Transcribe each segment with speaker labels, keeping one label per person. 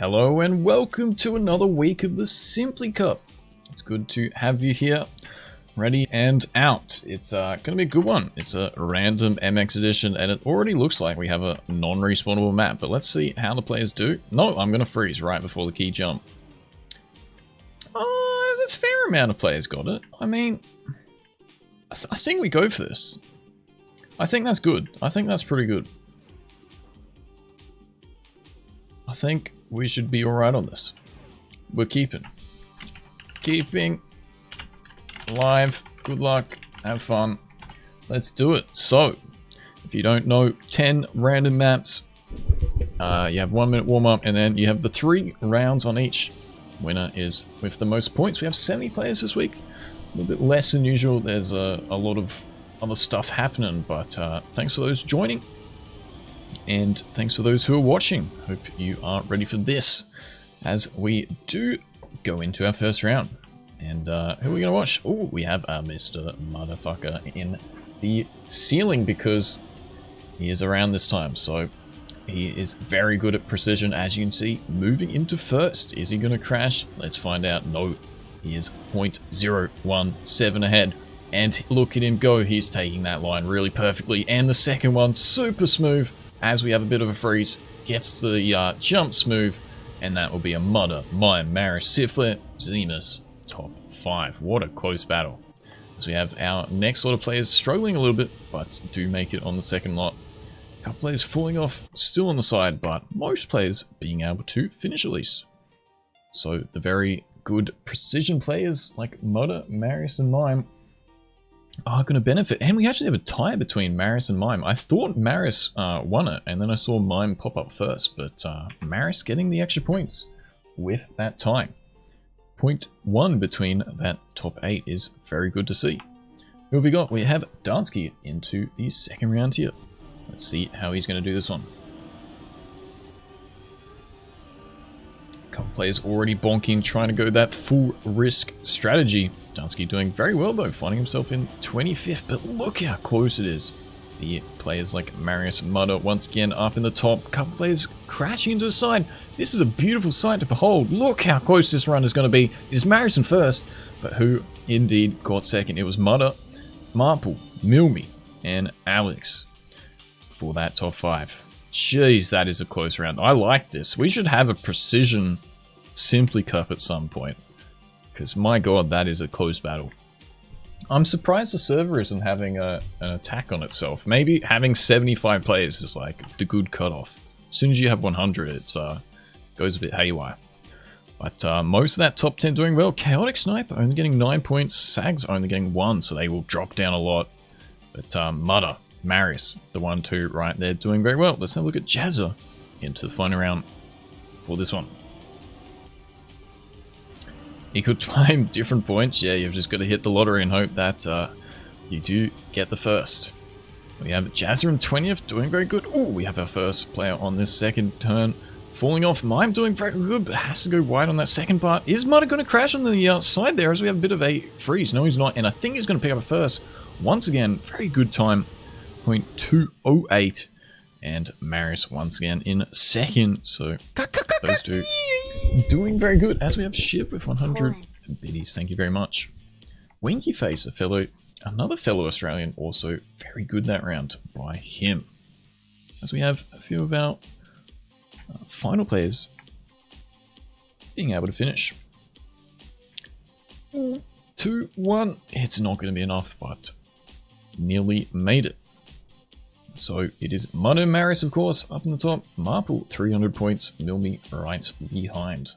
Speaker 1: Hello and welcome to another week of the Simply Cup. It's good to have you here, ready and out. It's going to be a good one. It's a random MX edition and it already looks like we have a non-respawnable map, but let's see how the players do. No, I'm going to freeze right before the key jump. A fair amount of players got it. I mean, I think we go for this. I think that's good. I think that's pretty good. I think we should be alright on this. We're keeping live. Good luck. Have fun. Let's do it. So, if you don't know, 10 random maps. You have 1 minute warm up and then you have the 3 rounds on each. Winner is with the most points. We have 70 players this week. A little bit less than usual. There's a lot of other stuff happening, but thanks for those joining. And thanks for those who are watching. Hope you are ready for this as we do go into our first round. And who are we going to watch? Oh, we have Mr. Motherfucker in the ceiling because he is around this time. So he is very good at precision, as you can see. Moving into first. Is he going to crash? Let's find out. No, he is 0.017 ahead. And look at him go. He's taking that line really perfectly. And the second one, super smooth. As we have a bit of a freeze, gets the jump smooth, and that will be a Mudder, Mime, Maris, Siflet, Zemus, top 5. What a close battle. As we have our next lot of players struggling a little bit, but do make it on the second lot. A couple players falling off, still on the side, but most players being able to finish at least. So the very good precision players like Mudder, Maris, and Mime are going to benefit. And we actually have a tie between Maris and Mime. I thought Maris won it, and then I saw Mime pop up first, but Maris getting the extra points with that tie. 0.1 between that top 8 is very good to see. Who have we got? We have Dansky into the second round here. Let's see how he's going to do this one. Couple players already bonking, trying to go that full risk strategy. Dansky doing very well though, finding himself in 25th, but look how close it is. The players like Marius Mudder once again up in the top. Couple players crashing into the side. This is a beautiful sight to behold. Look how close this run is going to be. It is Marius in first, but who indeed got second? It was Mudder, Marple, Milmy, and Alex for that top 5. Jeez, that is a close round. I like this. We should have a precision Simply Cup at some point. Because my god, that is a close battle. I'm surprised the server isn't having an attack on itself. Maybe having 75 players is like the good cutoff. As soon as you have 100, it goes a bit haywire. But most of that top 10 doing well. Chaotic Sniper only getting 9 points. Sags only getting 1, so they will drop down a lot. But Mudder, Marius, the 1-2 right there, doing very well. Let's have a look at Jazza into the final round for this one. You could time different points. Yeah, you've just got to hit the lottery and hope that you do get the first. We have Jazza in 20th, doing very good. Oh, we have our first player on this second turn falling off. Mime doing very good, but has to go wide on that second part. Is Mudder going to crash on the side there as we have a bit of a freeze? No, he's not, and I think he's going to pick up a first. Once again, very good time. 0.208, and Marius once again in second. So those two doing very good. As we have Shiv with 100 biddies, thank you very much. Winky Face, another fellow Australian, also very good that round by him. As we have a few of our final players being able to finish. 2-1. It's not going to be enough, but nearly made it. So it is Mudder Maris, of course, up in the top. Marple, 300 points. Milmy right behind.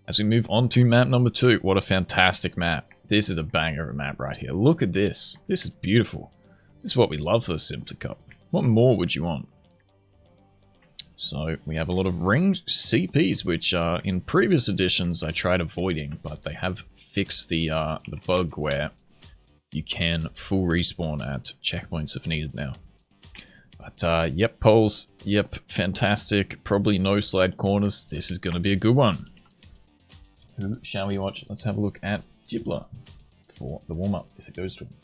Speaker 1: As we move on to map number 2. What a fantastic map. This is a banger of a map right here. Look at this. This is beautiful. This is what we love for the Simply Cup. What more would you want? So we have a lot of ringed CPs, which in previous editions I tried avoiding, but they have fixed the bug where you can full respawn at checkpoints if needed now. But yep, poles, yep, fantastic. Probably no slide corners. This is going to be a good one. Who shall we watch? Let's have a look at Dibbler for the warm-up, if it goes to him.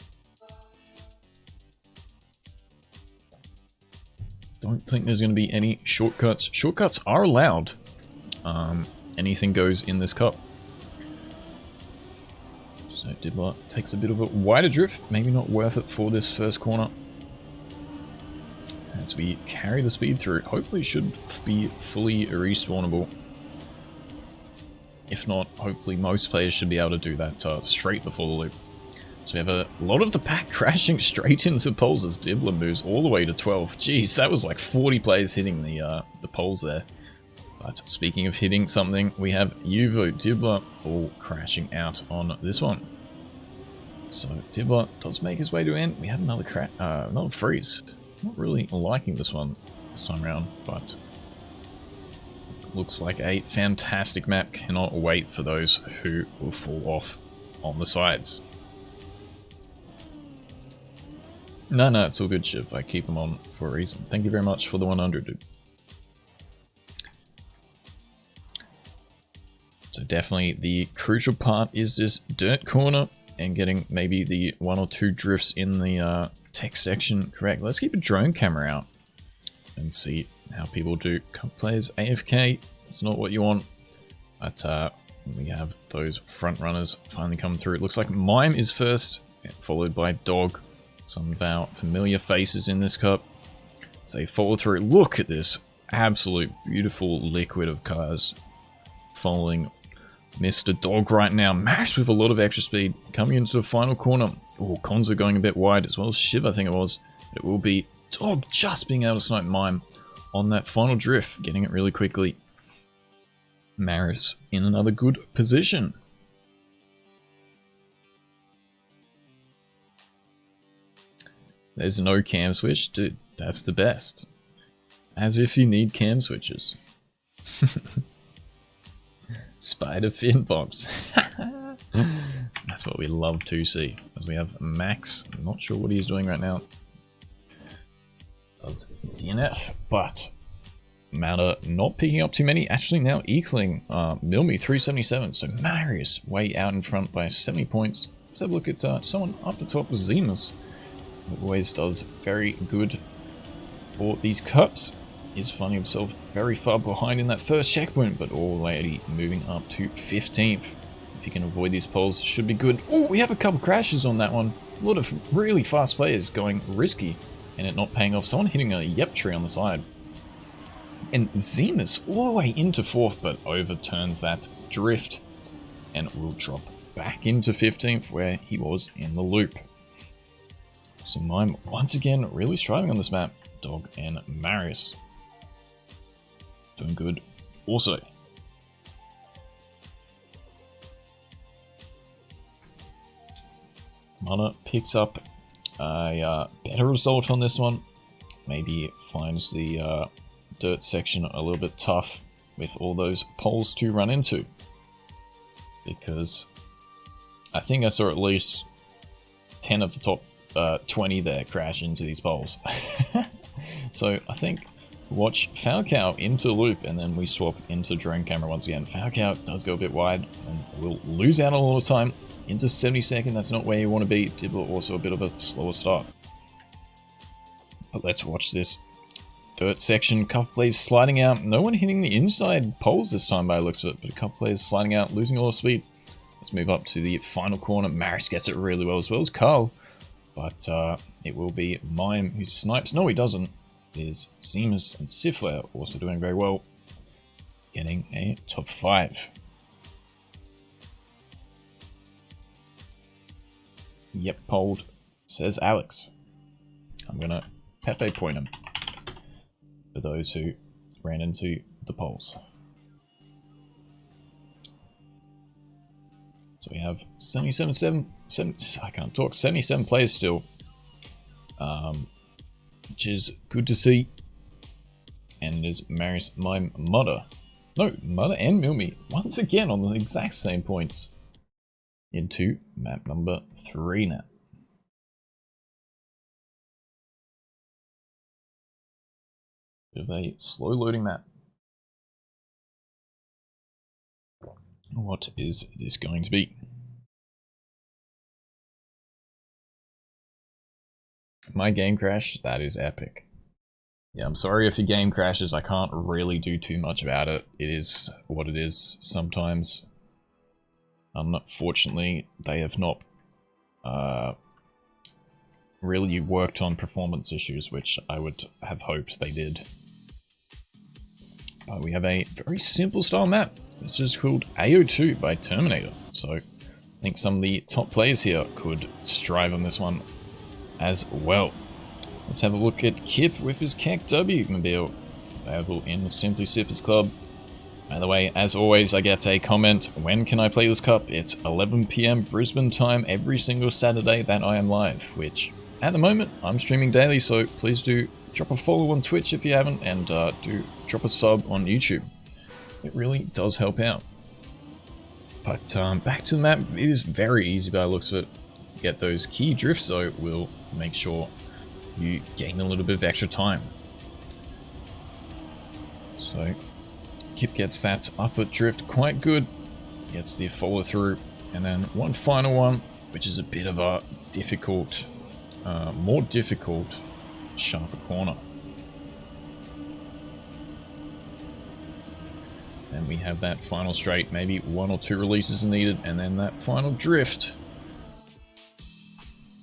Speaker 1: Don't think there's going to be any shortcuts. Shortcuts are allowed. anything goes in this cup. So Dibbler takes a bit of a wider drift, maybe not worth it for this first corner. As we carry the speed through, hopefully it should be fully respawnable. If not, hopefully most players should be able to do that straight before the loop. So we have a lot of the pack crashing straight into poles as Dibbler moves all the way to 12. Jeez, that was like 40 players hitting the poles there. But speaking of hitting something, we have Uvo, Dibbler all crashing out on this one. So Dibbler does make his way to end. We have another freeze. Not really liking this one this time around, but looks like a fantastic map. Cannot wait for those who will fall off on the sides. No, it's all good, Shiv. I keep them on for a reason. Thank you very much for the 100, dude. So definitely the crucial part is this dirt corner and getting maybe the 1 or 2 drifts in the tech section correct. Let's keep a drone camera out and see how people do. Couple players AFK, it's not what you want, but we have those front runners finally come through. It looks like Mime is first, followed by Dog. Some of our familiar faces in this cup. So they follow through. Look at this absolute beautiful liquid of cars following Mr. Dog right now. Max with a lot of extra speed coming into the final corner. Oh, Konzo going a bit wide as well as Shiv, I think it was. But it will be Dog just being able to snipe Mime on that final drift, getting it really quickly. Maris in another good position. There's no cam switch. Dude, that's the best. As if you need cam switches. Spider fin bombs. That's what we love to see. As we have Max, I'm not sure what he's doing right now. Does DNF, but Mauda not picking up too many. Actually now equaling Milmi 377. So Marius way out in front by 70 points. Let's have a look at someone up the top with Zemus. Always does very good for these cups. Is finding himself very far behind in that first checkpoint, but already moving up to 15th. If you can avoid these poles, should be good. Oh, we have a couple crashes on that one. A lot of really fast players going risky and it not paying off. Someone hitting a yep tree on the side. And Zemus all the way into 4th, but overturns that drift and will drop back into 15th where he was in the loop. So Mime once again really striving on this map. Dog and Marius doing good also. Mana picks up a better result on this one. Maybe finds the dirt section a little bit tough with all those poles to run into. Because I think I saw at least 10 of the top 20 there crash into these poles. So I think watch Falcao into loop and then we swap into drone camera once again. Falcao does go a bit wide and will lose out a lot of time into 72nd. That's not where you want to be. Dibbler also a bit of a slower start. But let's watch this dirt section. Couple players sliding out. No one hitting the inside poles this time by the looks of it, but a couple players sliding out, losing a lot of speed. Let's move up to the final corner. Maris gets it really well as Carl. But it will be Mime who snipes. No, he doesn't. There's Zemus and Sifler also doing very well. Getting a top 5. Yep, polled, says Alex. I'm gonna Pepe point him for those who ran into the polls. So we have 77 players still, which is good to see. And there's Marius, Mime, Mudder. No, Mudder and Milmi once again on the exact same points into map number 3 now. Bit of a slow loading map. What is this going to be? My game crash, that is epic. Yeah, I'm sorry if your game crashes. I can't really do too much about it. It is what it is sometimes. Unfortunately, they have not really worked on performance issues, which I would have hoped they did. We have a very simple style map. It's just called AO2 by Terminator. So I think some of the top players here could strive on this one as well. Let's have a look at Kip with his Keck W mobile, available in the Simply Sippers Club. By the way, as always, I get a comment, when can I play this cup? It's 11 PM Brisbane time every single Saturday that I am live, which at the moment I'm streaming daily, so please do drop a follow on Twitch if you haven't, and do drop a sub on YouTube. It really does help out. But back to the map, it is very easy by the looks of it. Get those key drifts though will make sure you gain a little bit of extra time. So Kip gets that upper drift quite good, gets the follow through, and then one final one, which is a bit of a difficult, more difficult, sharper corner. And we have that final straight, maybe one or two releases needed, and then that final drift.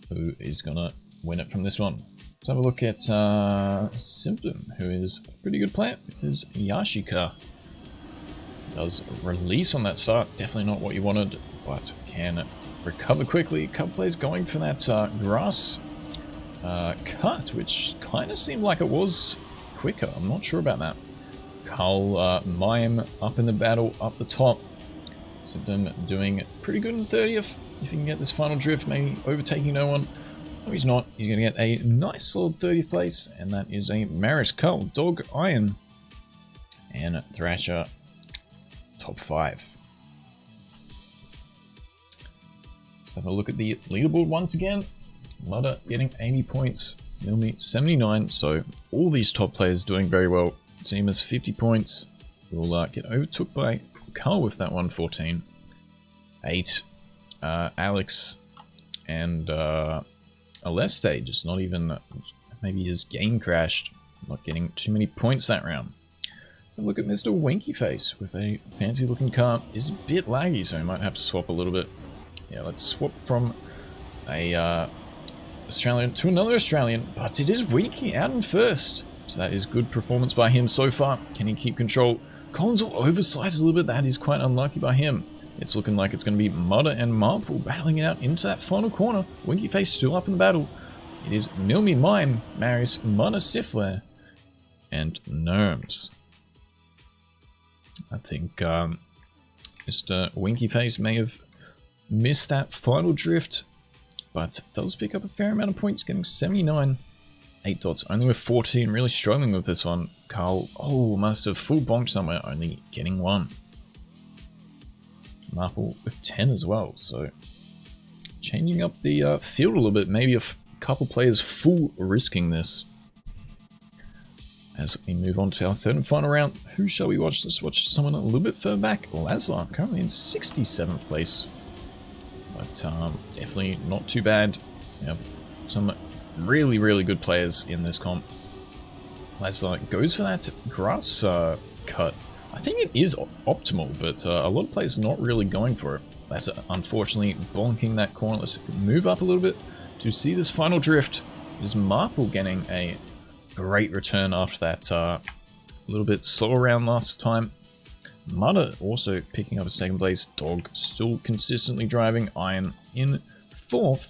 Speaker 1: Who is gonna win it from this one? Let's have a look at Symptom, who is a pretty good player with his Yashika. Does release on that start, definitely not what you wanted, but can recover quickly. Cup plays going for that grass cut, which kind of seemed like it was quicker. I'm not sure about that. Carl Mime up in the battle, up the top. Symptom doing pretty good in 30th. If he can get this final drift, maybe overtaking no one. No, he's not. He's going to get a nice solid 30th place, and that is a Maris, Carl, Dog, Iron, and Thrasher top 5. Let's have a look at the leaderboard once again. Mudder getting 80 points, Milmy 79, so all these top players doing very well. Zima's 50 points. We'll get overtook by Carl with that 114. 8. Alex and Aleste, just not even, maybe his game crashed, not getting too many points that round. Look at Mr. Winky Face with a fancy looking car. Is a bit laggy, so I might have to swap a little bit. Yeah, let's swap from a Australian to another Australian, but it is Wiki out in first. So that is good performance by him so far. Can he keep control? Collins will oversize a little bit. That is quite unlucky by him. It's looking like it's going to be Mudder and Marple battling it out into that final corner. Winky Face still up in the battle. It is Milmy Mime, Maris, Mudder, Sifler, and Nerms. I think Mr. Winky Face may have missed that final drift, but does pick up a fair amount of points, getting 79. 8 dots, only with 14, really struggling with this one. Carl, must have full bonk somewhere, only getting 1. Marple with 10 as well, so changing up the field a little bit, maybe a couple players full risking this. As we move on to our third and final round, who shall we watch? Let's watch someone a little bit further back. Lazar, currently in 67th place, but definitely not too bad. We have some really, really good players in this comp. Lazar goes for that grass cut. I think it is optimal, but a lot of players not really going for it. That's unfortunately bonking that corner. Let's move up a little bit to see this final drift. Is Marple getting a great return after that little bit slower round last time. Mudder also picking up a second place. Dog still consistently driving. Iron in 4th.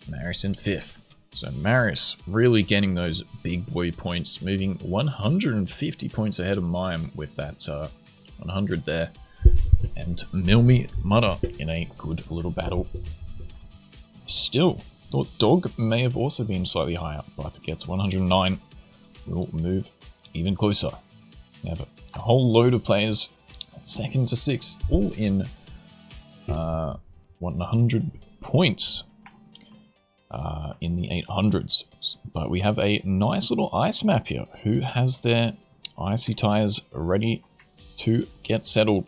Speaker 1: Maris in 5th. So Maris really getting those big boy points, moving 150 points ahead of Mime with that 100 there. And Milmy Mudder in a good little battle. Still, thought Dog may have also been slightly higher, but gets 109. We'll move even closer. We have a whole load of players, 2nd to 6th, all in 100 points. In the 800s, but we have a nice little ice map here. Who has their icy tires ready to get settled?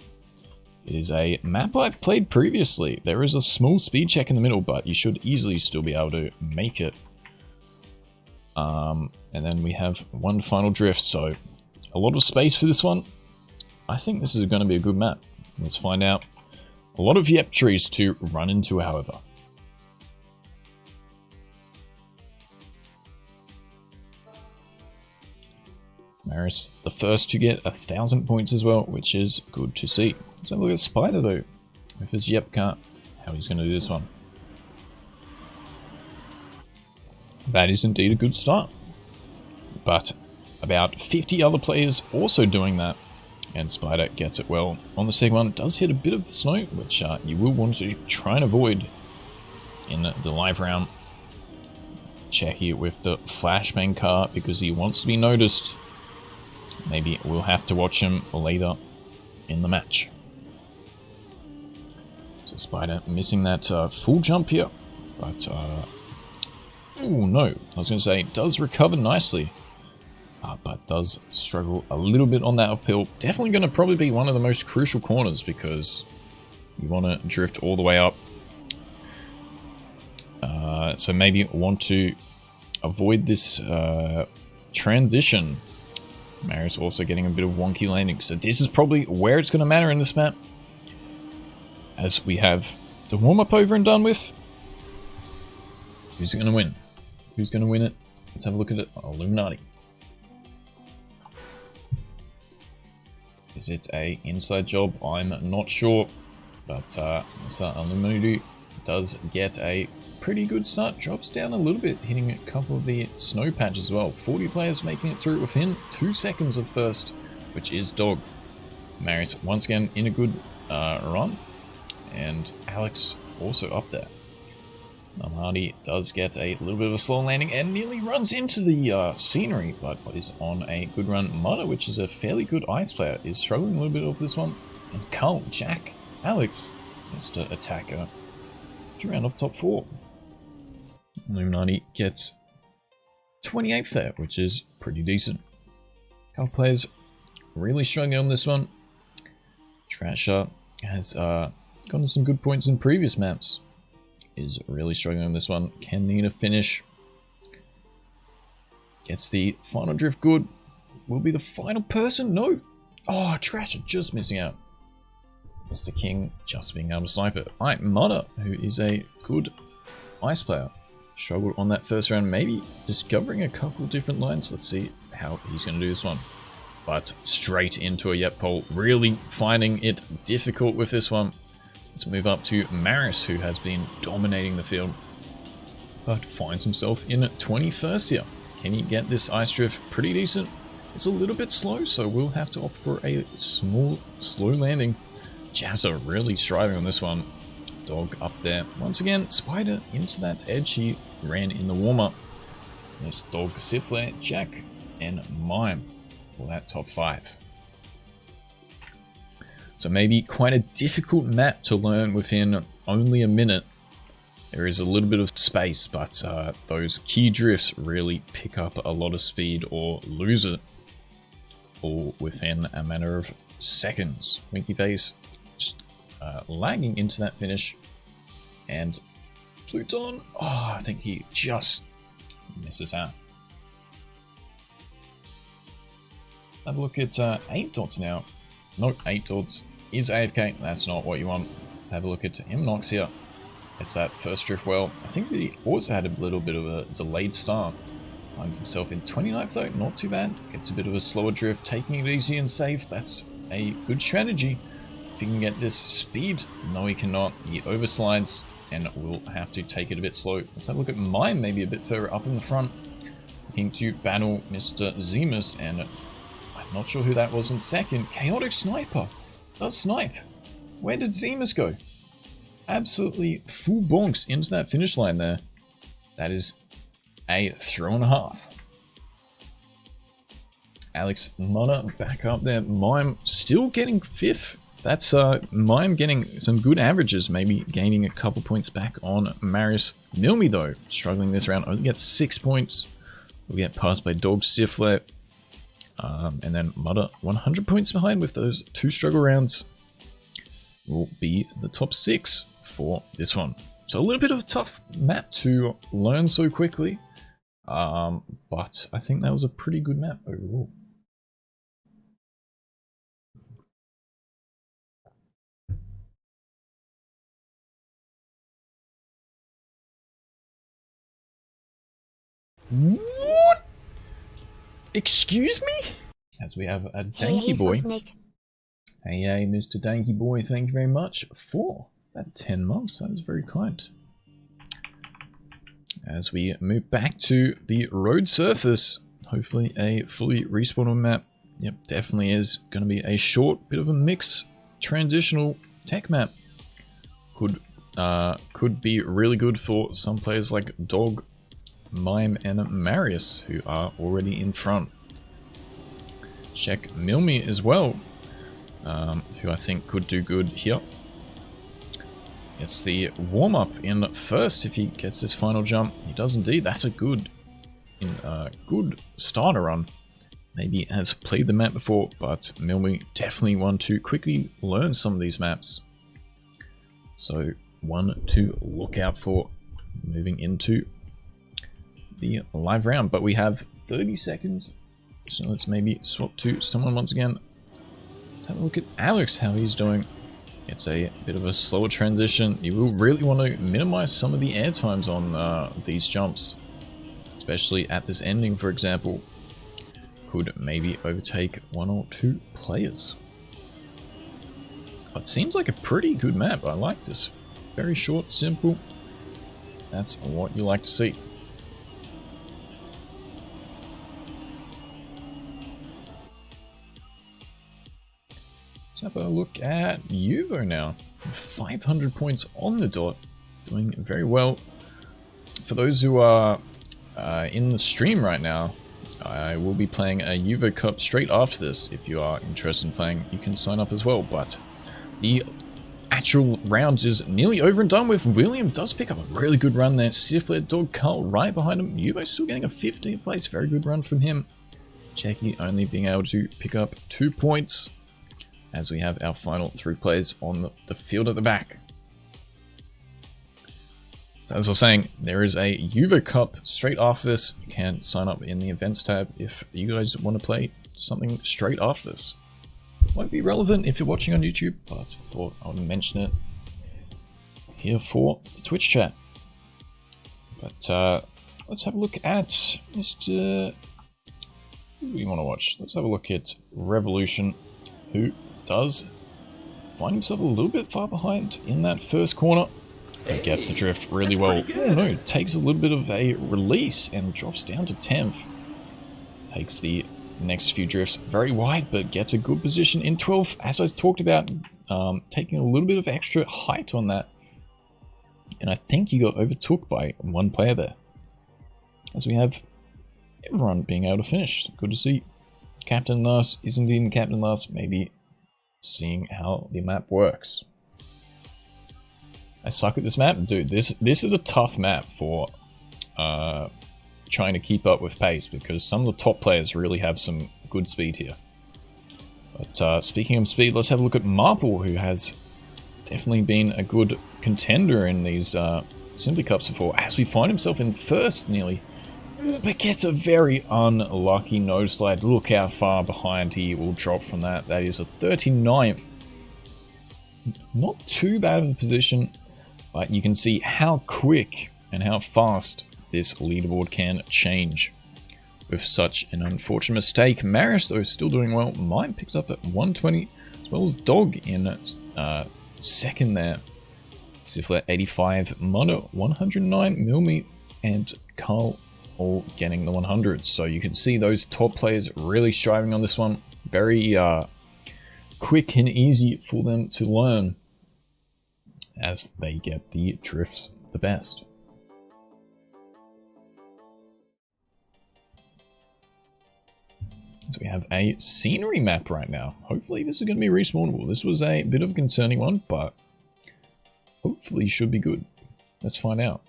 Speaker 1: It is a map I've played previously. There is a small speed check in the middle, but you should easily still be able to make it. And then we have one final drift, so a lot of space for this one. I think this is going to be a good map. Let's find out. A lot of yep trees to run into, however. Maris, the first to get 1,000 points as well, which is good to see. Let's have a look at Spider though. With his yep cart, how he's going to do this one. That is indeed a good start. But about 50 other players also doing that. And Spider gets it well. On the second one, does hit a bit of the snow, which you will want to try and avoid in the live round. Check here with the flashbang car because he wants to be noticed. Maybe we'll have to watch him later in the match. So Spider missing that full jump here. But, oh no, I was going to say, does recover nicely. But does struggle a little bit on that uphill. Definitely going to probably be one of the most crucial corners because you want to drift all the way up. So maybe want to avoid this transition. Marius also getting a bit of wonky landing. So this is probably where it's going to matter in this map. As we have the warm-up over and done with. Who's going to win? Who's going to win it? Let's have a look at it. Illuminati. Is it a inside job? I'm not sure. But Illuminati does get a pretty good start. Drops down a little bit, hitting a couple of the snow patches as well. 40 players making it through within 2 seconds of first, which is Dog. Marius once again in a good run. And Alex also up there. Hardy does get a little bit of a slow landing and nearly runs into the scenery, but is on a good run. Mudder, which is a fairly good ice player, is struggling a little bit off this one. And Carl, Jack, Alex has to attack her to round off top 4. Illuminati gets 28th there, which is pretty decent. Carl players really struggling on this one. Trasher has gotten some good points in previous maps. Is really struggling on this one. Can need a finish. Gets the final drift good. Will be the final person? No. Oh, Trasher just missing out. Mr. King just being able to snipe it. Alright, Mudder, who is a good ice player. Struggled on that first round. Maybe discovering a couple different lines. Let's see how he's going to do this one. But straight into a yep pole. Really finding it difficult with this one. Let's move up to Maris, who has been dominating the field, but finds himself in 21st here. Can he get this ice drift pretty decent? It's a little bit slow, so we'll have to opt for a small, slow landing. Jazza really striving on this one. Dog up there. Once again, Spider into that edge he ran in the warm-up. There's Dog, Siflare, Jack, and Mime for that top 5. So maybe quite a difficult map to learn within only a minute. There is a little bit of space, but those key drifts really pick up a lot of speed or lose it all within a matter of seconds. Winky Face just lagging into that finish. And Pluton, oh, I think he just misses out. Have a look at 8 dots now. Nope, 8 dots is AFK. That's not what you want. Let's have a look at Himnox here. It's that first drift well. I think he also had a little bit of a delayed start. Finds himself in 29th though, not too bad. Gets a bit of a slower drift, taking it easy and safe. That's a good strategy. If he can get this speed, no he cannot. He overslides and will have to take it a bit slow. Let's have a look at Mime, maybe a bit further up in the front. Looking to battle Mr. Zemus, and I'm not sure who that was in second. Chaotic Sniper does snipe. Where did Zemus go? Absolutely full bonks into that finish line there. That is a throw and a half. Alex Mudder back up there. Mime still getting 5th. That's Mime getting some good averages, maybe gaining a couple points back on Marius. Milmy though, struggling this round, only gets 6 points. Will get passed by Dog Siflet. And then Mudder 100 points behind with those 2 struggle rounds. Will be the top 6 for this one. So a little bit of a tough map to learn so quickly. But I think that was a pretty good map overall. What? Excuse me? As we have a Danky Boy. Hey, Mr. Danky Boy, thank you very much for that 10 months. That is very kind. As we move back to the road surface, hopefully a fully respawnable map. Yep, definitely is going to be a short, bit of a mix, transitional tech map. Could be really good for some players like Dog, Mime, and Marius, who are already in front. Check Milmy as well, who I think could do good here. It's the warm-up in first if he gets this final jump. He does indeed. That's a good starter run. Maybe has played the map before, but Milmy definitely want to quickly learn some of these maps. So one to look out for moving into the live round. But we have 30 seconds, so let's maybe swap to someone once again. Let's have a look at Alex, how he's doing. It's a bit of a slower transition. You will really want to minimize some of the air times on these jumps, especially at this ending, for example. Could maybe overtake 1 or 2 players. It seems like a pretty good map. I like this. Very short, simple. That's what you like to see. Let's have a look at Yuvo now. 500 points on the dot. Doing very well. For those who are in the stream right now, I will be playing a Yuvo Cup straight after this. If you are interested in playing, you can sign up as well. But the actual round is nearly over and done with. William does pick up a really good run there. Siflet, Dog, Carl right behind him. Yuvo's still getting a 15th place. Very good run from him. Checky only being able to pick up 2 points as we have our final 3 players on the field at the back. So as I was saying, there is a Yuvo Cup straight after this. You can sign up in the events tab if you guys want to play something straight after this. Won't be relevant if you're watching on YouTube, but I thought I would mention it here for the Twitch chat. But let's have a look at Mr. Who do we want to watch? Let's have a look at Revolution, who does find himself a little bit far behind in that first corner. He gets the drift really well. Oh no, takes a little bit of a release and drops down to 10th. Takes the next few drifts very wide, but gets a good position in 12th. As I talked about, taking a little bit of extra height on that. And I think he got overtook by 1 player there. As we have everyone being able to finish. Good to see. Captain last is indeed Captain last, maybe seeing how the map works. I suck at this map. Dude, this is a tough map for trying to keep up with pace, because some of the top players really have some good speed here. But speaking of speed, let's have a look at Marple, who has definitely been a good contender in these Simply Cups before, as we find himself in first nearly, but gets a very unlucky nose slide. Look how far behind he will drop from that. That is a 39th. Not too bad of a position, but you can see how quick and how fast this leaderboard can change with such an unfortunate mistake. Marius, though, is still doing well. Mine picks up at 120, as well as Dog in second there. Siflet 85, Mono 109, Milmy and Carl all getting the 100s. So you can see those top players really striving on this one. Very quick and easy for them to learn as they get the drifts the best. So we have a scenery map right now. Hopefully this is going to be respawnable. This was a bit of a concerning one, but hopefully should be good. Let's find out.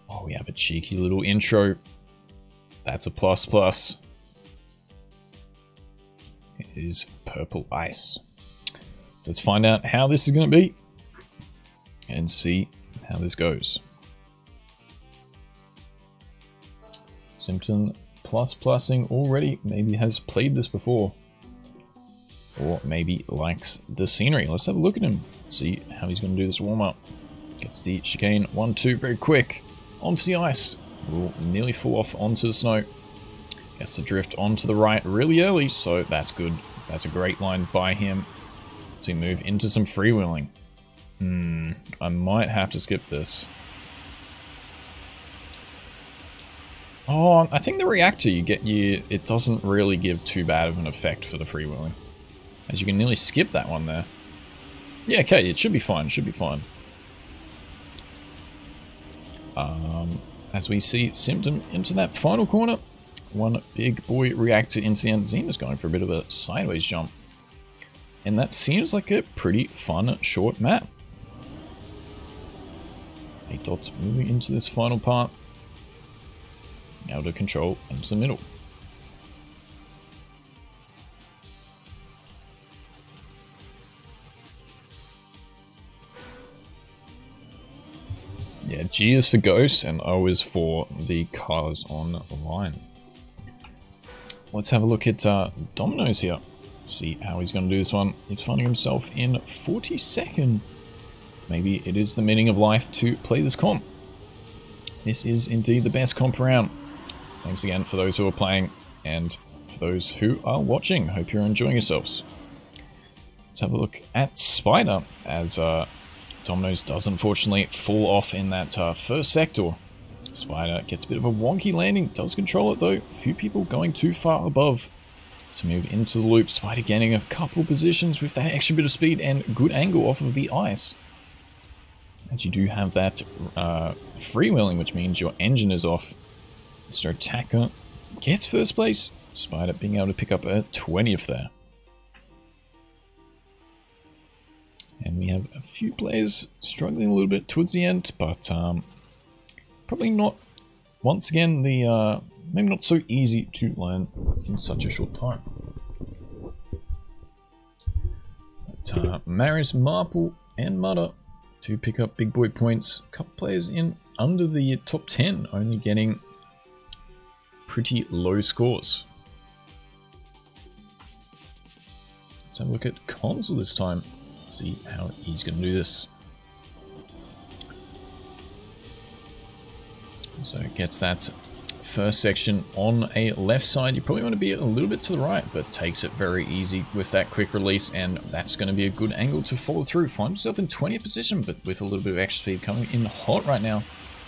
Speaker 1: Oh, we have a cheeky little intro. That's a plus plus. It is Purple Ice. So let's find out how this is going to be and see how this goes. Simpson plussing already, maybe has played this before, or maybe likes the scenery. Let's have a look at him, see how he's going to do this warm-up. Gets the chicane 1-2 very quick onto the ice, will nearly fall off onto the snow. Gets the drift onto the right really early, so that's good. That's a great line by him. So we move into some freewheeling. I might have to skip this. Oh, I think the reactor it doesn't really give too bad of an effect for the freewheeling, as you can nearly skip that one there. Yeah, okay, it should be fine. Should be fine. As we see Simpson into that final corner, one big boy reactor into the end. Zima's going for a bit of a sideways jump, and that seems like a pretty fun short map. 8 dots moving into this final part. Able to control into the middle. Yeah, G is for ghosts and O is for the cars on the line. Let's have a look at Domino's here. See how he's going to do this one. He's finding himself in 42nd. Maybe it is the meaning of life to play this comp. This is indeed the best comp around. Thanks again for those who are playing, and for those who are watching. Hope you're enjoying yourselves. Let's have a look at Spider, as Domino's does unfortunately fall off in that first sector. Spider gets a bit of a wonky landing, does control it though. A few people going too far above. So move into the loop. Spider gaining a couple positions with that extra bit of speed and good angle off of the ice. As you do have that freewheeling, which means your engine is off. Mr. Attacker gets first place. Spider being able to pick up a 20th there. And we have a few players struggling a little bit towards the end, but probably not, once again, the maybe not so easy to learn in such a short time. But Maris, Marple, and Mutter to pick up big boy points. A couple players in under the top 10, only getting pretty low scores. Let's have a look at Console this time. See how he's going to do this. So it gets that first section on a left side. You probably want to be a little bit to the right, but takes it very easy with that quick release, and that's going to be a good angle to follow through. Find himself in 20th position, but with a little bit of extra speed coming in hot right now.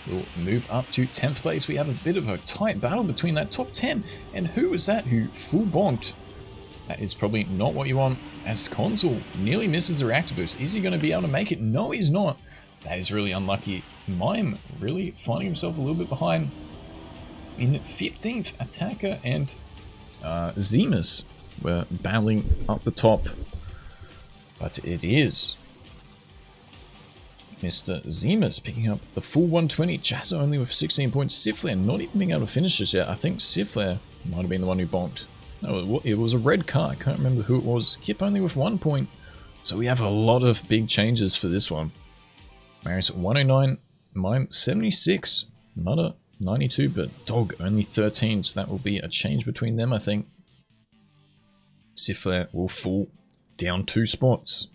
Speaker 1: We'll move up to 10th place. We have a bit of a tight battle between that top 10. And who was that who full bonked? That is probably not what you want, as Console nearly misses the reactor boost. Is he going to be able to make it? No, he's not. That is really unlucky. Mime really finding himself a little bit behind. In 15th, Attacker and Zemus were battling up the top. But it is Mr. Zemus picking up the full 120. Jazzo only with 16 points. Siflair not even being able to finish this yet. I think Siflair might have been the one who bonked. No, it was a red car. I can't remember who it was. Kip only with 1 point. So we have a lot of big changes for this one. Maris 109, Mime 76, Mutter 92, but Dog only 13. So that will be a change between them, I think. Siflair will fall down 2 spots.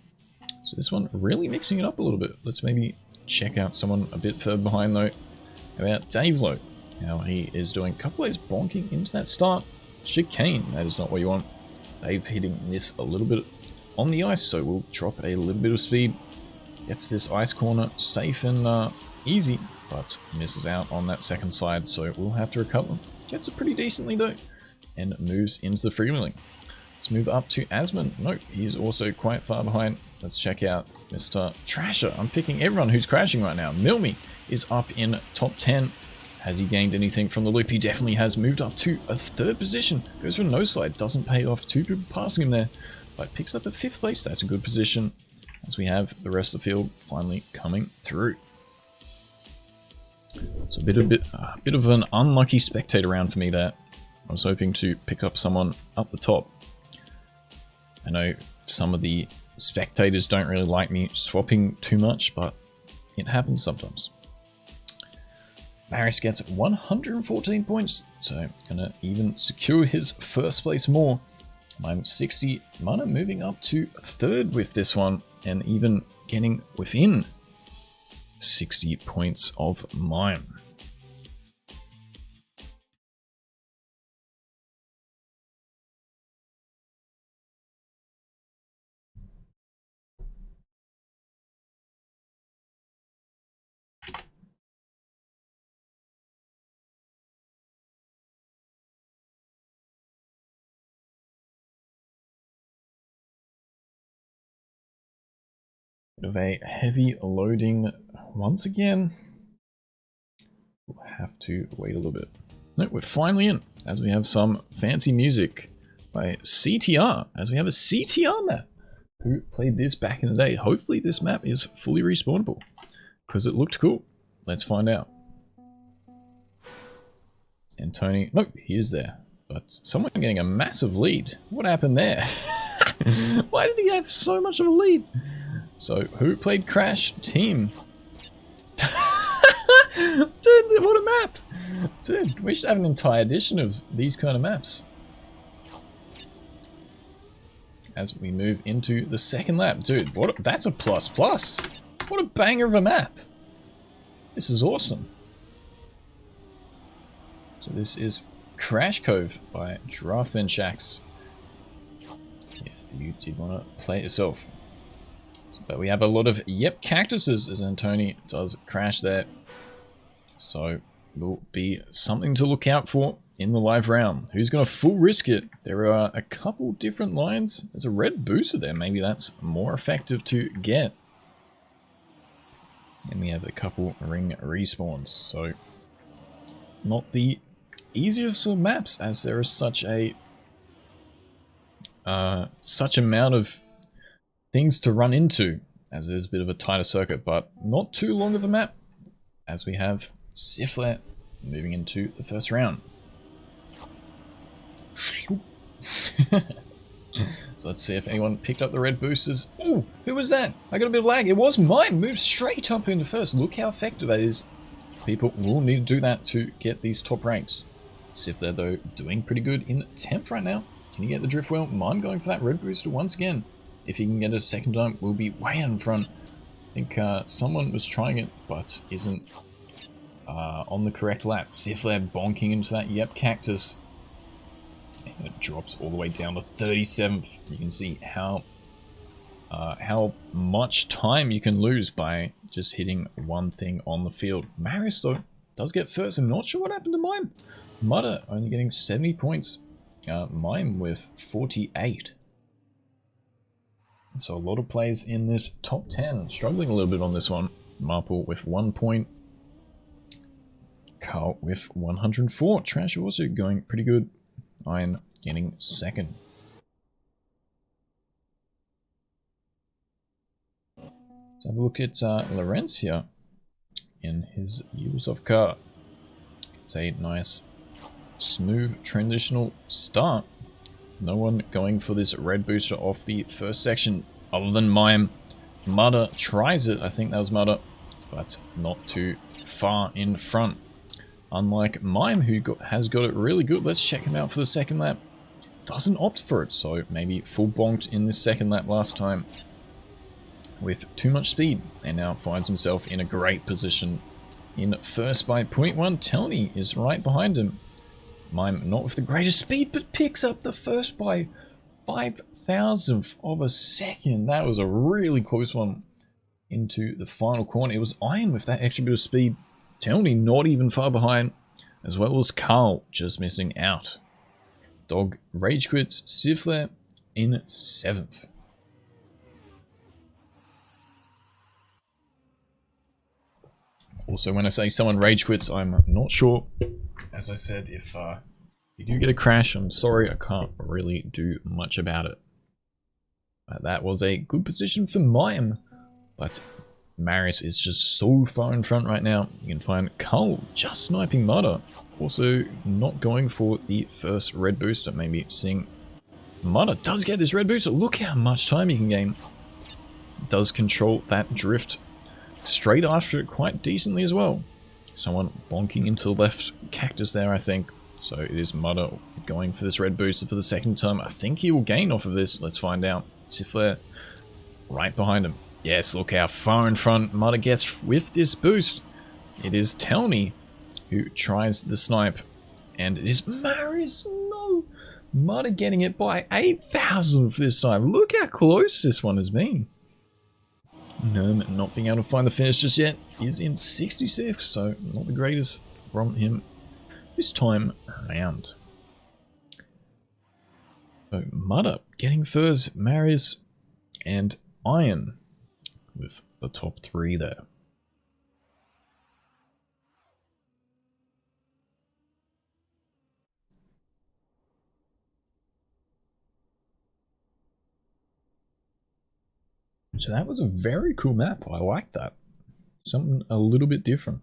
Speaker 1: So this one really mixing it up a little bit. Let's maybe check out someone a bit further behind though. How about Dave Lowe? How he is doing. A couple of bonking into that start. Chicane, that is not what you want. Dave hitting this a little bit on the ice, so we'll drop a little bit of speed. Gets this ice corner safe and easy, but misses out on that second slide, so we'll have to recover. Gets it pretty decently though, and moves into the freewheeling. Let's move up to Asman. Nope, he's also quite far behind. Let's check out Mr. Trasher. I'm picking everyone who's crashing right now. Milmy is up in top 10. Has he gained anything from the loop? He definitely has. Moved up to a 3rd position. Goes for a no slide. Doesn't pay off. 2 people passing him there. But picks up a 5th place. That's a good position. As we have the rest of the field finally coming through. So a bit of an unlucky spectator round for me there. I was hoping to pick up someone up the top. I know some of the spectators don't really like me swapping too much, but it happens sometimes. Marius gets 114 points, so gonna even secure his first place more. I'm 60. Mana moving up to third with this one, and even getting within 60 points of mine. Bit of a heavy loading once again. We'll have to wait a little bit. No, we're finally in, as we have some fancy music by CTR, as we have a CTR map. Who played this back in the day? Hopefully this map is fully respawnable, because it looked cool. Let's find out. And Tony, nope, he is there. But someone getting a massive lead. What happened there? Why did he have so much of a lead? So, who played Crash? Team. Dude, what a map! Dude, we should have an entire edition of these kind of maps. As we move into the second lap. Dude, that's a plus plus! What a banger of a map! This is awesome. So this is Crash Cove by Giraffe and Shax. If you did want to play it yourself. But we have a lot of cactuses as Antony does crash there. So will be something to look out for in the live round. Who's going to full risk it? There are a couple different lines. There's a red booster there. Maybe that's more effective to get. And we have a couple ring respawns. So not the easiest of maps, as there is such a such amount of things to run into, as it is a bit of a tighter circuit, but not too long of a map, as we have Sifler moving into the first round. So let's see if anyone picked up the red boosters. Ooh, who was that? I got a bit of lag. It was mine. Moved straight up into first. Look how effective that is. People will need to do that to get these top ranks. Sifler, though, doing pretty good in 10th right now. Can he get the drift wheel? Mime going for that red booster once again. If he can get it a second time, we'll be way in front. I think someone was trying it, but isn't on the correct lap. Sifler bonking into that cactus. And it drops all the way down to 37th. You can see how much time you can lose by just hitting one thing on the field. Marius, though, does get first. I'm not sure what happened to Mime. Mutter only getting 70 points. Mime with 48. So a lot of players in this top 10 struggling a little bit on this one. Marple with 1 point. Carl with 104. Trash also going pretty good. Iron getting second. Let's have a look at Laurencia in his Ubisoft car. It's a nice, smooth, transitional start. No one going for this red booster off the first section other than Mime. Mudder tries it. I think that was Mudder, but not too far in front. Unlike Mime, who has got it really good. Let's check him out for the second lap. Doesn't opt for it, so maybe full bonked in this second lap last time with too much speed, and now finds himself in a great position in first by 0.1. Tony is right behind him. Mime not with the greatest speed, but picks up the first by 5,000th of a second. That was a really close one into the final corner. It was Iron with that extra bit of speed. Tony not even far behind, as well as Carl just missing out. Dog rage quits. Sifler in 7th. Also, when I say someone rage quits, I'm not sure. As I said, if you do get a crash, I'm sorry, I can't really do much about it. That was a good position for Mime, but Marius is just so far in front right now. You can find Carl just sniping Mudder. Also, not going for the first red booster. Maybe seeing Mudder does get this red booster. Look how much time you can gain does control that drift straight after it quite decently as well. Someone bonking into the left cactus there, I think. So it is Mudder going for this red booster for the second time. I think he will gain off of this. Let's find out. Tiflair right behind him. Yes, look how far in front Mudder gets with this boost. It is Telny who tries the snipe. And it is Marius. No! Mudder getting it by 8,000 this time. Look how close this one has been. Nerm not being able to find the finish just yet. Is in 66, so not the greatest from him this time around. So Mudder getting first, Marius and Iron with the top three there. So that was a very cool map. I like that. Something a little bit different.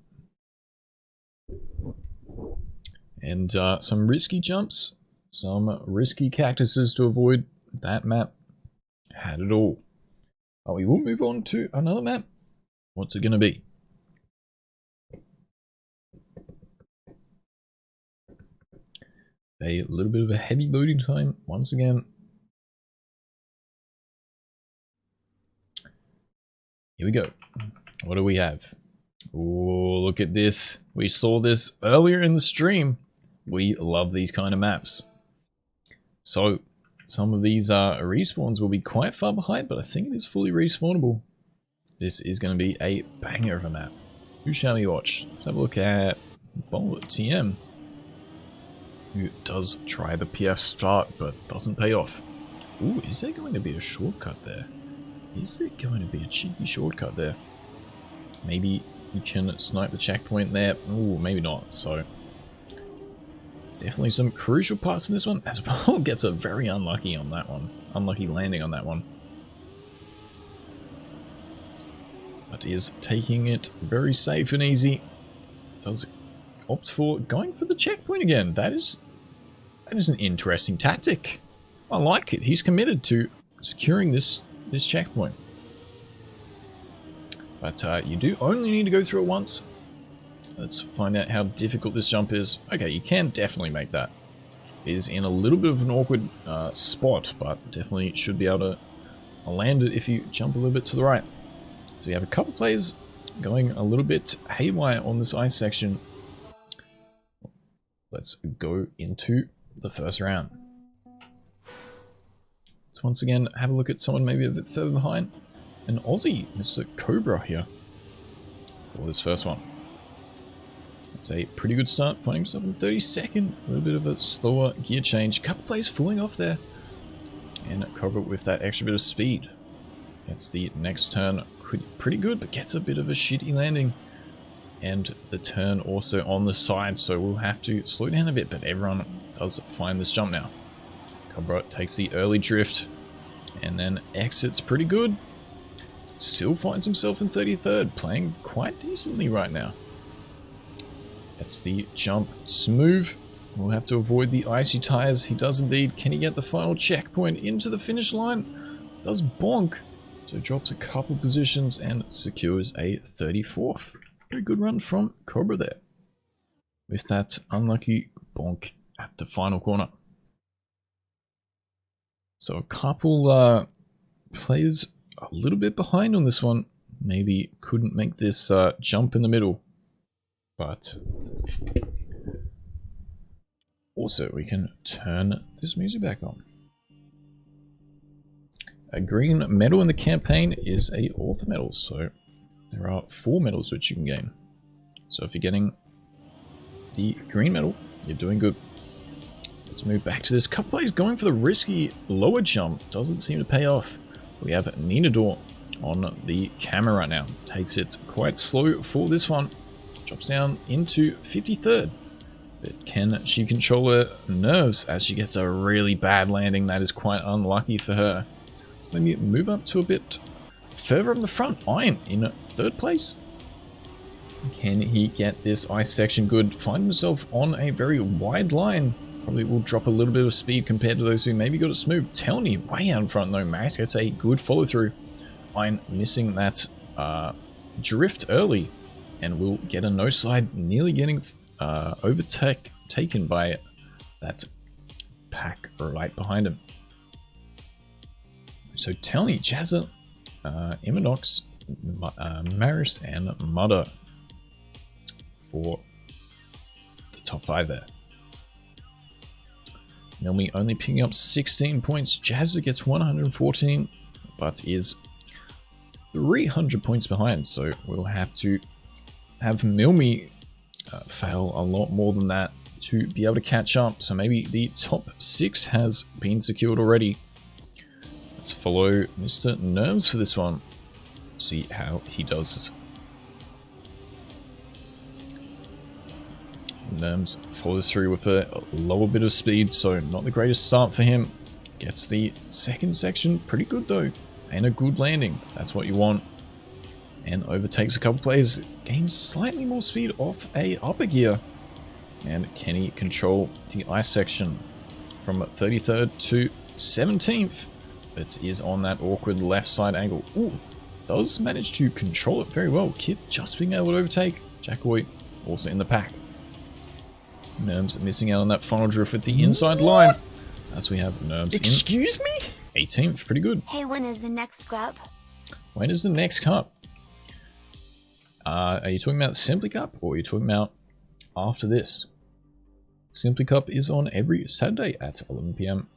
Speaker 1: And some risky jumps, some risky cactuses to avoid. That map had it all. Oh, we will move on to another map. What's it going to be? A little bit of a heavy loading time once again. Here we go. What do we have? Oh, look at this. We saw this earlier in the stream. We love these kind of maps. So, some of these respawns will be quite far behind, but I think it is fully respawnable. This is going to be a banger of a map. Who shall we watch? Let's have a look at Bowler TM, who does try the PF start, but doesn't pay off. Ooh, is there going to be a shortcut there? Is there going to be a cheeky shortcut there? Maybe you can snipe the checkpoint there. Ooh, maybe not. So, definitely some crucial parts in this one. As well, gets a very unlucky on that one. Unlucky landing on that one. But is taking it very safe and easy. Does opt for going for the checkpoint again. That is an interesting tactic. I like it. He's committed to securing this checkpoint. But you do only need to go through it once. Let's find out how difficult this jump is. Okay, you can definitely make that. It is in a little bit of an awkward spot, but definitely should be able to land it if you jump a little bit to the right. So we have a couple players going a little bit haywire on this ice section. Let's go into the first round. So once again, have a look at someone maybe a bit further behind. An Aussie, Mr. Cobra here, for this first one. It's a pretty good start, finding himself in 32nd. A little bit of a slower gear change. Couple plays falling off there. And Cobra with that extra bit of speed. Gets the next turn pretty good, but gets a bit of a shitty landing. And the turn also on the side, so we'll have to slow down a bit, but everyone does find this jump now. Cobra takes the early drift and then exits pretty good. Still finds himself in 33rd, playing quite decently right now. That's the jump smooth. We'll have to avoid the icy tires. He does indeed. Can he get the final checkpoint into the finish line? Does bonk. So drops a couple positions and secures a 34th. Very good run from Cobra there. With that unlucky bonk at the final corner. So a couple players a little bit behind on this one. Maybe couldn't make this jump in the middle. But also we can turn this music back on. A green medal in the campaign is a author medal, so there are 4 medals which you can gain. So if you're getting the green medal, you're doing good. Let's move back to this. Couple players going for the risky lower jump. Doesn't seem to pay off. We have Ninador on the camera right now. Takes it quite slow for this one. Drops down into 53rd. But can she control her nerves as she gets a really bad landing? That is quite unlucky for her. So maybe move up to a bit further on the front. Iron in 3rd place. Can he get this ice section good? Find himself on a very wide line. Probably will drop a little bit of speed compared to those who maybe got it smooth. Telny way out in front though. Max gets a good follow through. Iron missing that drift early, and will get a no slide, nearly getting overtaken by that pack right behind him. So Telny, Jazza, Immonox, Maris, and Mudder for the top 5 there. Milmi only picking up 16 points. Jazza gets 114, but is 300 points behind. So we'll have to have Milmi fail a lot more than that to be able to catch up. So maybe the top 6 has been secured already. Let's follow Mr. Nerves for this one. See how he does. Nerves follows through with a lower bit of speed, so not the greatest start for him. Gets the second section pretty good though, and a good landing. That's what you want. And overtakes a couple players, gains slightly more speed off a upper gear. And can he control the ice section from 33rd to 17th? But is on that awkward left side angle. Ooh, does manage to control it very well. Kip just being able to overtake. Jackoy also in the pack. Nerms missing out on that final drift at the inside line. As we have Nerms
Speaker 2: Excuse me?
Speaker 1: 18th, pretty good.
Speaker 3: Hey, when is the next cup?
Speaker 1: When is the next cup? Are you talking about Simply Cup, or are you talking about after this? Simply Cup is on every Saturday at 11 PM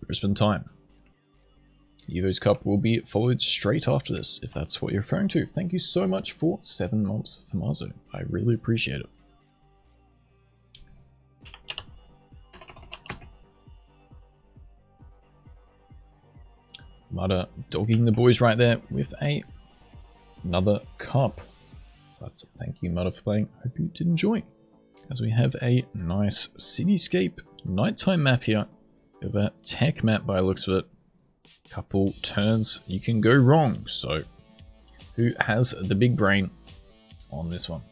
Speaker 1: Brisbane time. Evo's Cup will be followed straight after this, if that's what you're referring to. Thank you so much for 7 months for Mazo. I really appreciate it. Mudder dogging the boys right there with another cup. But thank you, Mudder, for playing. Hope you did enjoy. As we have a nice cityscape nighttime map here. We have a tech map by the looks of it. Couple turns you can go wrong. So who has the big brain on this one?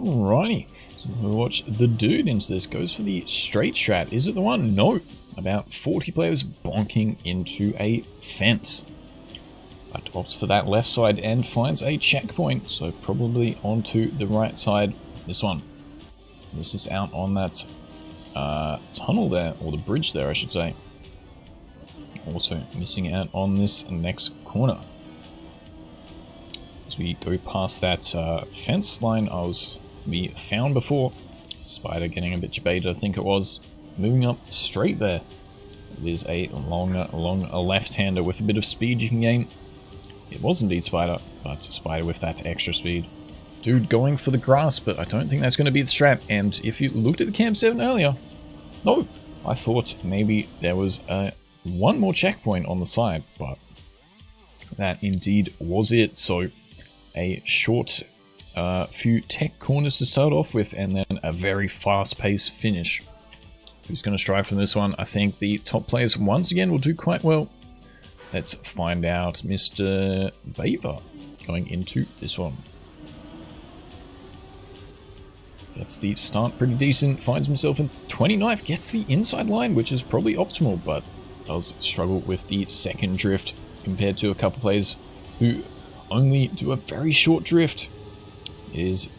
Speaker 1: Alrighty, so we'll watch the dude into this. Goes for the straight strat. Is it the one? No. About 40 players bonking into a fence. But opts for that left side and finds a checkpoint. So probably onto the right side. This one. This is out on that tunnel there, or the bridge there, I should say. Also missing out on this next corner. As we go past that fence line we found before. Spider getting a bit debated, I think it was. Moving up straight there. It is a long left-hander with a bit of speed you can gain. It was indeed Spider, but Spider with that extra speed. Dude going for the grass, but I don't think that's going to be the strat. And if you looked at the Camp 7 earlier, no, I thought maybe there was one more checkpoint on the side, but that indeed was it. So a short few tech corners to start off with, and then a very fast-paced finish. Who's going to strive from this one? I think the top players once again will do quite well. Let's find out. Mr. Beaver going into this one. Gets the start pretty decent, finds himself in 29th, gets the inside line, which is probably optimal, but does struggle with the second drift compared to a couple players who only do a very short drift. Is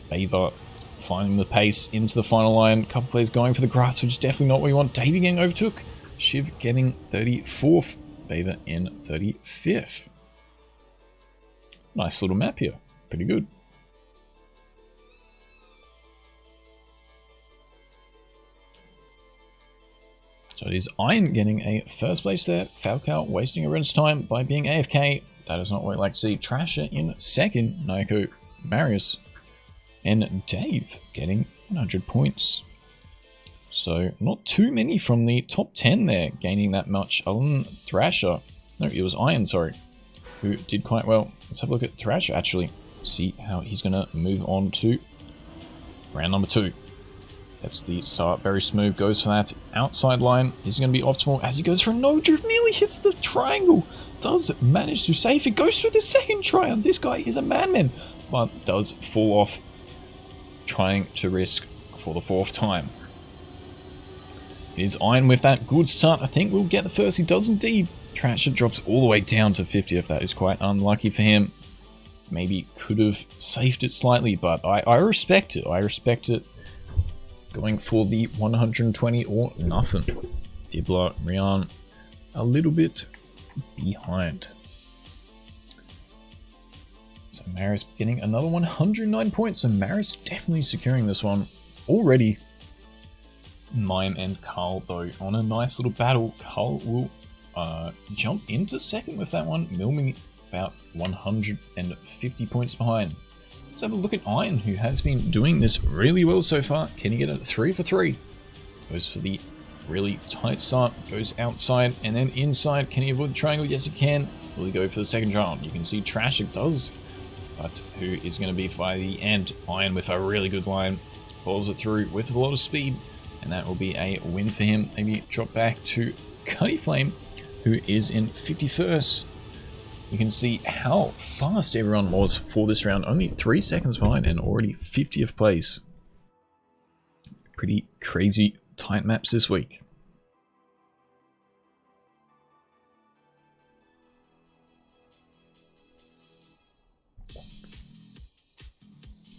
Speaker 1: Beaver finding the pace into the final line. Couple players going for the grass, which is definitely not what you want. Davey getting overtook. Shiv getting 34th. Beaver in 35th. Nice little map here. Pretty good. So it is Iron getting a first place there. Falcao wasting everyone's time by being AFK. That is not what I like to see. Trasher in second. Naoko, Marius, and Dave getting 100 points. So not too many from the top 10 there gaining that much, other than Thrasher. No, it was Iron, sorry. who did quite well. Let's have a look at Thrasher, actually. See how he's going to move on to round number 2. That's the start. Very smooth. Goes for that outside line. This is going to be optimal as he goes for a no drift. Nearly hits the triangle. Does manage to save it. Goes for the second try. And this guy is a madman. But does fall off. Trying to risk for the 4th time. It is Iron with that good start. I think we'll get the first. He does indeed. Thrasher drops all the way down to 50th. That is quite unlucky for him. Maybe could have saved it slightly, but I respect it. I respect it. Going for the 120 or nothing. Dibbler, Rian, a little bit behind. So Maris getting another 109 points. So Maris definitely securing this one already. Mime and Carl, though, on a nice little battle. Carl will jump into second with that one. Milmi about 150 points behind. Let's have a look at Iron, who has been doing this really well so far. Can he get a 3 for 3? Goes for the really tight start. Goes outside and then inside. Can he avoid the triangle? Yes, he can. Will he go for the second round? You can see Trashik does. But who is going to be by the end? Iron with a really good line. Follows it through with a lot of speed. And that will be a win for him. Maybe drop back to Cuddy Flame, who is in 51st. You can see how fast everyone was for this round. Only 3 seconds behind and already 50th place. Pretty crazy tight maps this week.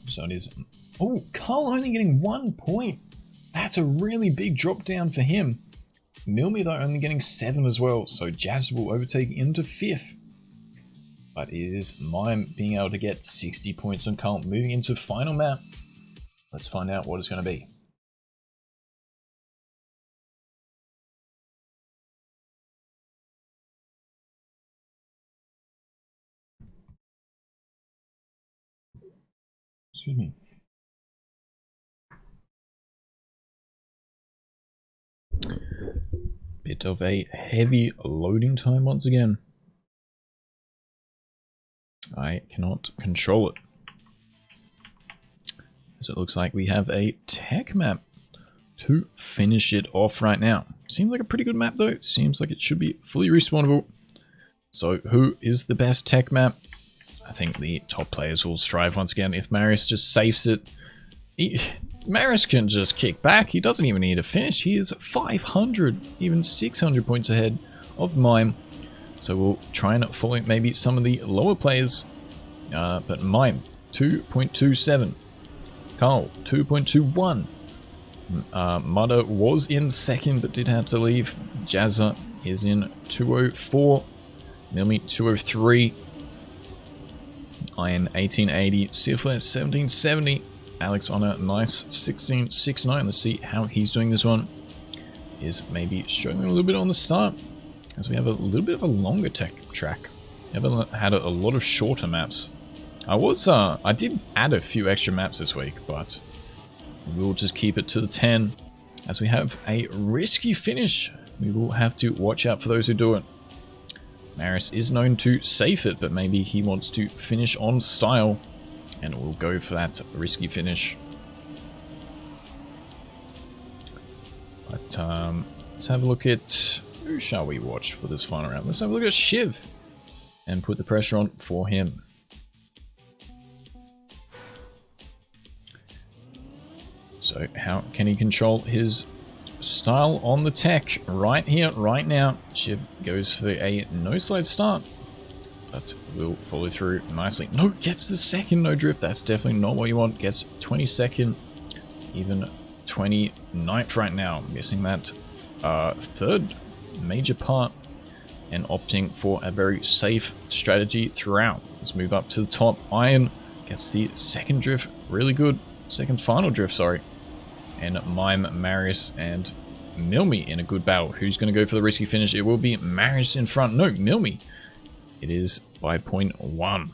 Speaker 1: So it is... Oh, Carl only getting 1 point. That's a really big drop down for him. Milmi, though, only getting 7 as well. So Jazz will overtake into 5th. But it is Mime being able to get 60 points on Carl. Moving into final map. Let's find out what it's going to be. Excuse me. Bit of a heavy loading time once again. I cannot control it. So it looks like we have a tech map to finish it off right now. Seems like a pretty good map though. Seems like it should be fully respawnable. So who is the best tech map? I think the top players will strive once again. If Marius just safes it, Marius can just kick back. He doesn't even need to finish. He is 500, even 600 points ahead of Mime. So we'll try and follow maybe some of the lower players. But Mime, 2.27. Carl, 2.21. Mudder was in second but did have to leave. Jazza is in 204. Milmi, 203. Iron, 1880. Sifler, 1770. Alex on a nice 1669. Let's see how he's doing this one. Is maybe struggling a little bit on the start, as we have a little bit of a longer tech track. We haven't had a lot of shorter maps. I did add a few extra maps this week, but we'll just keep it to the 10. As we have a risky finish, we will have to watch out for those who do it. Maris is known to safe it, but maybe he wants to finish on style, and we'll go for that risky finish. But let's have a look at... Who shall we watch for this final round? Let's have a look at Shiv and put the pressure on for him. So how can he control his style on the tech right here, right now? Shiv goes for a no slide start, but will follow through nicely. No, gets the second no drift. That's definitely not what you want. Gets 22nd, even 29th right now. I'm guessing that third major part, and opting for a very safe strategy throughout. Let's move up to the top. Iron gets the second drift, really good. Second final drift, sorry. And Mime, Marius, and Milmi in a good battle. Who's going to go for the risky finish? It will be Marius in front. No, Milmi. It is by 0.1.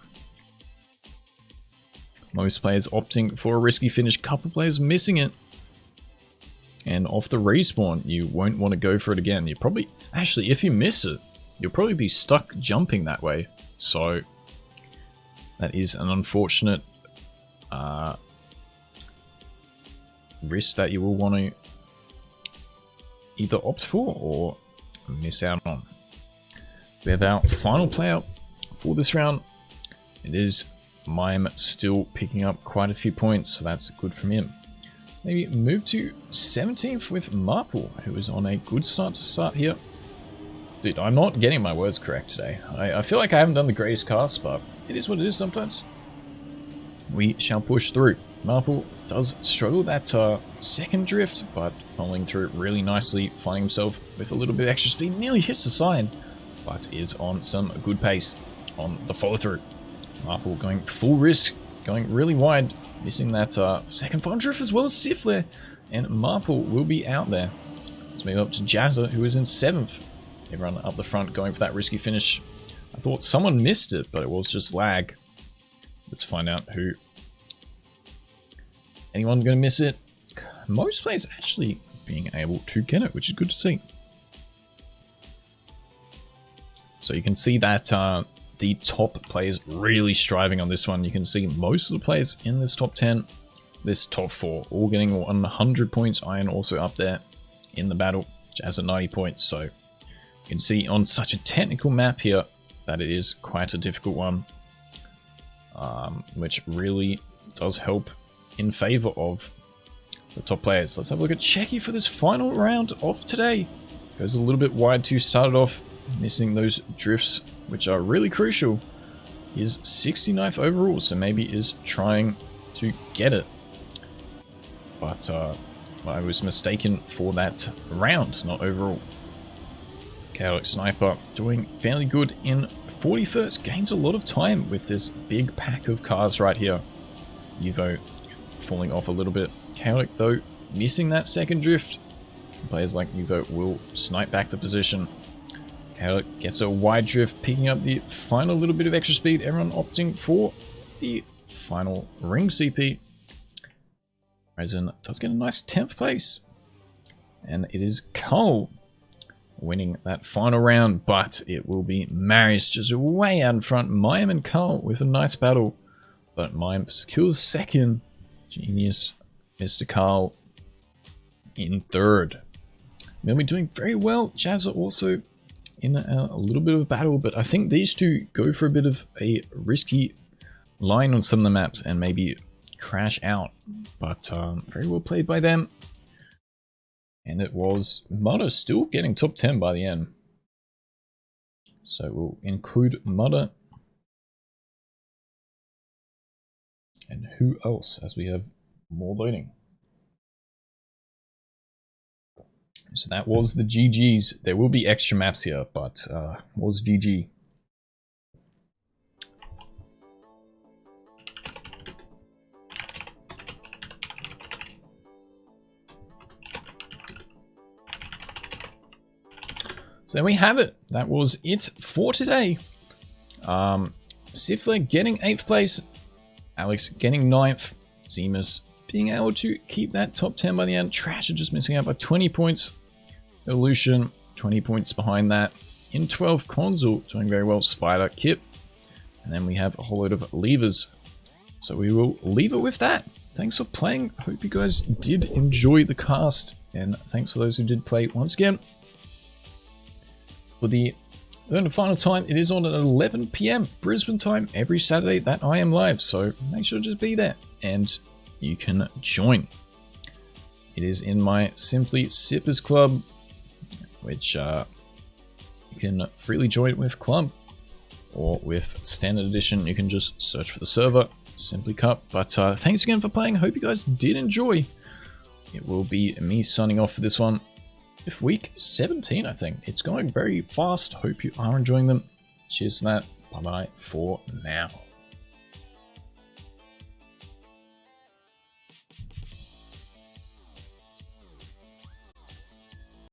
Speaker 1: Most players opting for a risky finish. Couple players missing it. And off the respawn, you won't want to go for it again. You probably... Actually, if you miss it, you'll probably be stuck jumping that way. So that is an unfortunate risk that you will want to either opt for or miss out on. We have our final player for this round. It is Mime, still picking up quite a few points, so that's good from him. Maybe move to 17th with Marple, who is on a good start to start here. Dude, I'm not getting my words correct today. I feel like I haven't done the greatest cast, but it is what it is sometimes. We shall push through. Marple does struggle that second drift, but following through really nicely, finding himself with a little bit of extra speed, nearly hits the side, but is on some good pace on the follow through. Marple going full risk, going really wide, missing that second final drift as well as Sifler, and Marple will be out there. Let's move up to Jazza, who is in 7th. Everyone up the front going for that risky finish. I thought someone missed it, but it was just lag. Let's find out who. Anyone going to miss it? Most players actually being able to get it, which is good to see. So you can see that the top players really striving on this one. You can see most of the players in this top 10, this top 4, all getting 100 points. Iron also up there in the battle, Jazz at 90 points. So you can see on such a technical map here that it is quite a difficult one, which really does help in favor of the top players. Let's have a look at Checky for this final round of today. Goes a little bit wide to start it off, missing those drifts, which are really crucial. Is 69th overall, so maybe is trying to get it. But I was mistaken for that round, not overall. Chaotic Sniper doing fairly good in 41st, gains a lot of time with this big pack of cars right here. Evo falling off a little bit. Chaotic though, missing that second drift. Players like Evo will snipe back the position. Chaotic gets a wide drift, picking up the final little bit of extra speed. Everyone opting for the final ring CP. Ryzen does get a nice 10th place. And it is Cole winning that final round, but it will be Marius just way out in front. Mime and Carl with a nice battle, but Mime secures second. Genius Mr. Carl in third. They'll be doing very well. Jazza also in a little bit of a battle, but I think these two go for a bit of a risky line on some of the maps and maybe crash out, but very well played by them. And it was Mudder still getting top 10 by the end. So we'll include Mudder. And who else, as we have more loading. So that was the GG's. There will be extra maps here, but was GG. So there we have it. That was it for today. Sifler getting 8th place. Alex getting 9th. Zemus being able to keep that top 10 by the end. Trasher just missing out by 20 points. Evolution, 20 points behind that. In 12th, Console doing very well. Spider, Kip. And then we have a whole load of levers. So we will leave it with that. Thanks for playing. Hope you guys did enjoy the cast. And thanks for those who did play once again. For the third and final time, it is on at 11 PM Brisbane time every Saturday that I am live. So make sure to just be there and you can join. It is in my Simply Sippers Club, which you can freely join with Club, or with Standard Edition, you can just search for the server, Simply Cup. But thanks again for playing. Hope you guys did enjoy. It will be me signing off for this one. With week 17, I think. It's going very fast. Hope you are enjoying them. Cheers to that. Bye-bye for now.